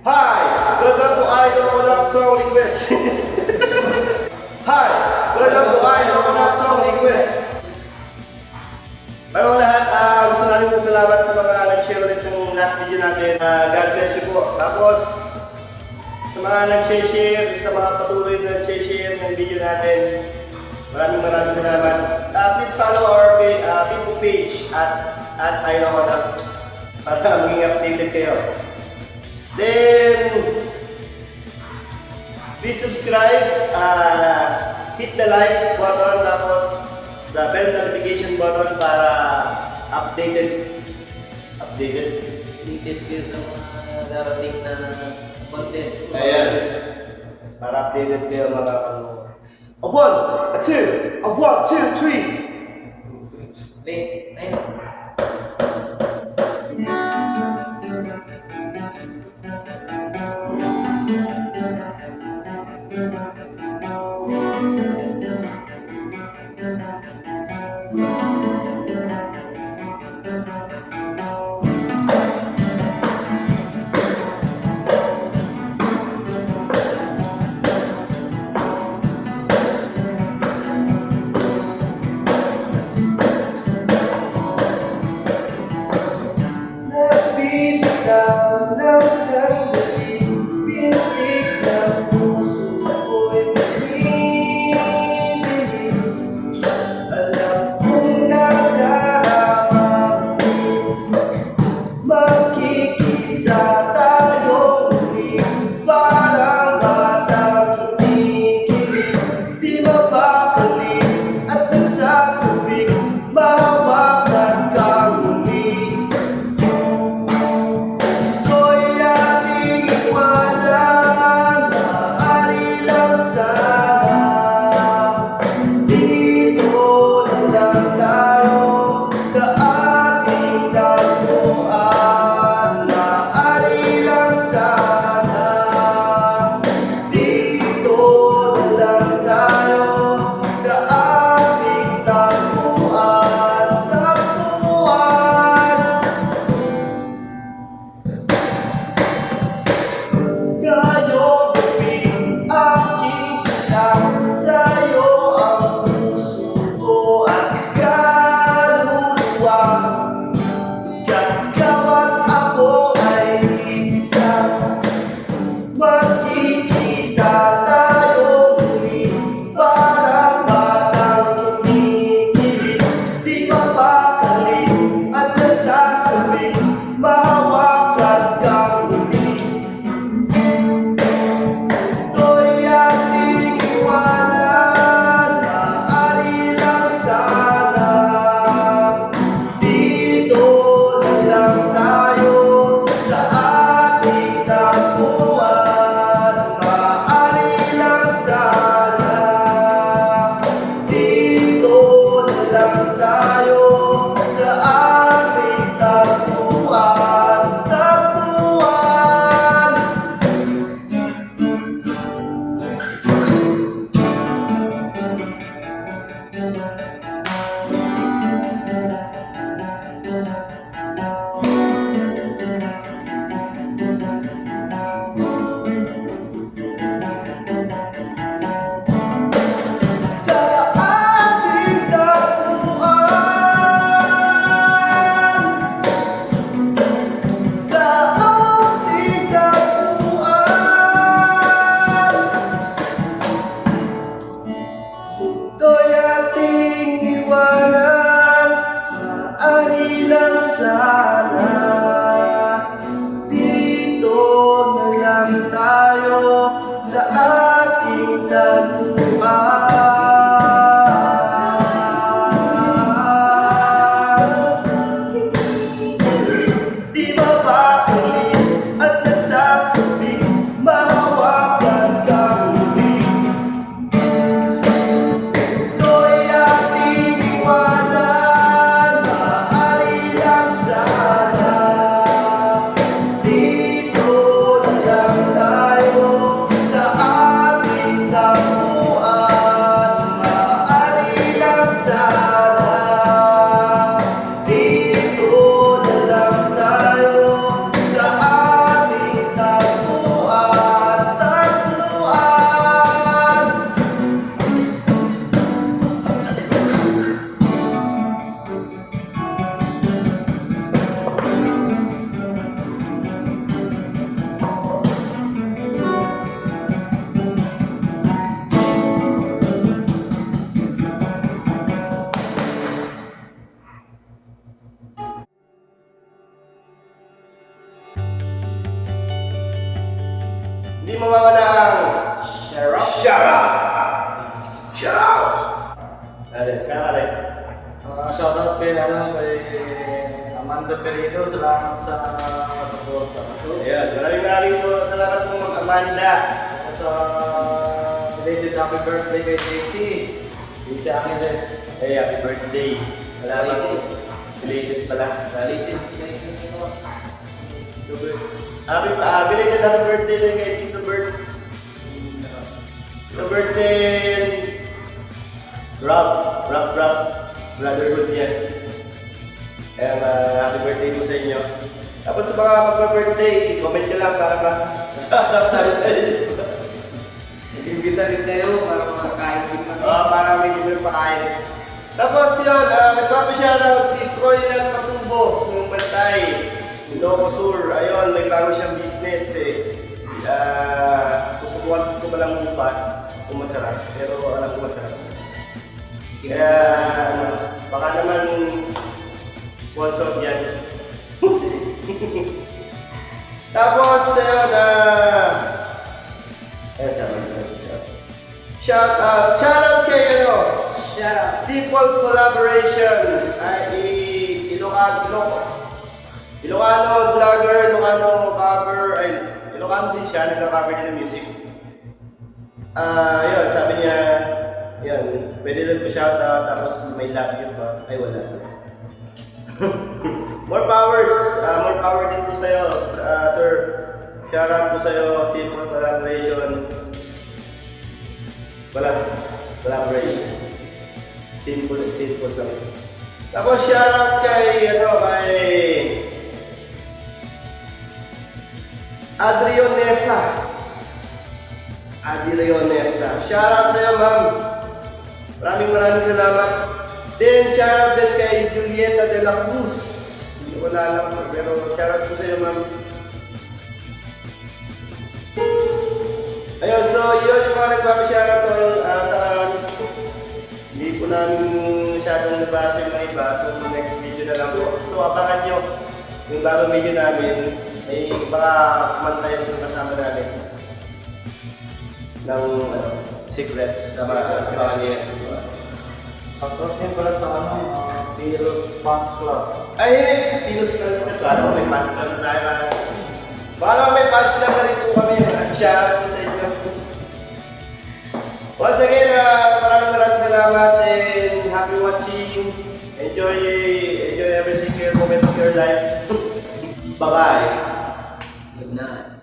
Hi! Welcome to Idol Walang Song Request. Hi! Welcome to Idol Walang Song Request. Bago lahat, gusto namin po salamat sa mga nag-share ulit ng last video natin. God bless you po. Tapos, sa mga nag-share, sa mga patuloy na nag-share ng video natin, maraming salamat. Please follow our Facebook page at Idol Walang para maging updated kayo. Then, please subscribe, hit the like button, tapos the bell notification button para updated Kayo sa mga darating na content. Ayan. Para updated kayo mga kapanood. A 1, a 2, a 1, 2, 3. Play. Ayun. Nagbibitaw ng sandali, pintig ng puso ko'y bumibilis. Alam kong nadarama mo, magkikita tayong muli, parang batang kinikilig, di mapakali at nasasabik, mahawakan kang muli. Dito na lang tayo sa ating tagpuan. Hindi mawawala ang Share up. shout out! Shout out! Alin, kaya Shoutout kay Amanda Peredo, salamat sa pagsuporta. Yes, maraming po. Salamat po Ma'am Amanda. Sa belated happy birthday kay JC. JC Angeles. Hey, happy birthday. Salamat po. Belated pala. Balitin. Belated happy birthday din kay Tito Birds. Tito Birds and Rob. Brotherhood yan. Kaya happy birthday po sa inyo. Tapos sa mga magpa-birthday, comment nyo lang para ma-shoutout tayo sa inyo. Imbita rin kayo para makakain din kami. Oo, para may libre pakain. Tapos yun, nagpapashoutout si Troy ng Patubo, ng Bantay, Ilocos Sur. Ayun, may bago siyang business eh. Susubukan ko pa lang bukas kung masarap. Pero alam ko masarap. Kaya, baka naman sponsor yan. Tapos, ayun, shout out kay Share up. Sequel collaboration ay Ilocano vlogger, Ilocano cover, ay Ilocano din siya, nagka-cover din ng music. Yun, sabi niya, yun, pwede din po shoutout, tapos may love you pa. Ay, wala. More power din po sa'yo, sir. Shoutout po sa'yo, Sequel collaboration. Collaboration. Simple lang. Tapos shoutout kay Adrionesa. Shoutout sa'yo, ma'am. Maraming salamat. Then shoutout din kay Julieta de la Cruz. Hindi ko na alam, pero shoutout po sa'yo, ma'am. Ayun, so yun yung mga nagpapashoutout sa hindi po namin masyadong nabasa yung mga iba, so next video na lang po. So abangan nyo yung bagong video namin, may baka kumanta yung sa kasama namin ng secret na mga niya. Shoutout din pala sa Pilos Fans Club. Ay, Pilos Fans Club. Bala ko may fans club na tayo. Bala ko may fans club na rin po kami. Shoutout po sa inyo. Once again, maraming salamat and happy watching. Enjoy every single moment of your life. Bye-bye. Good night.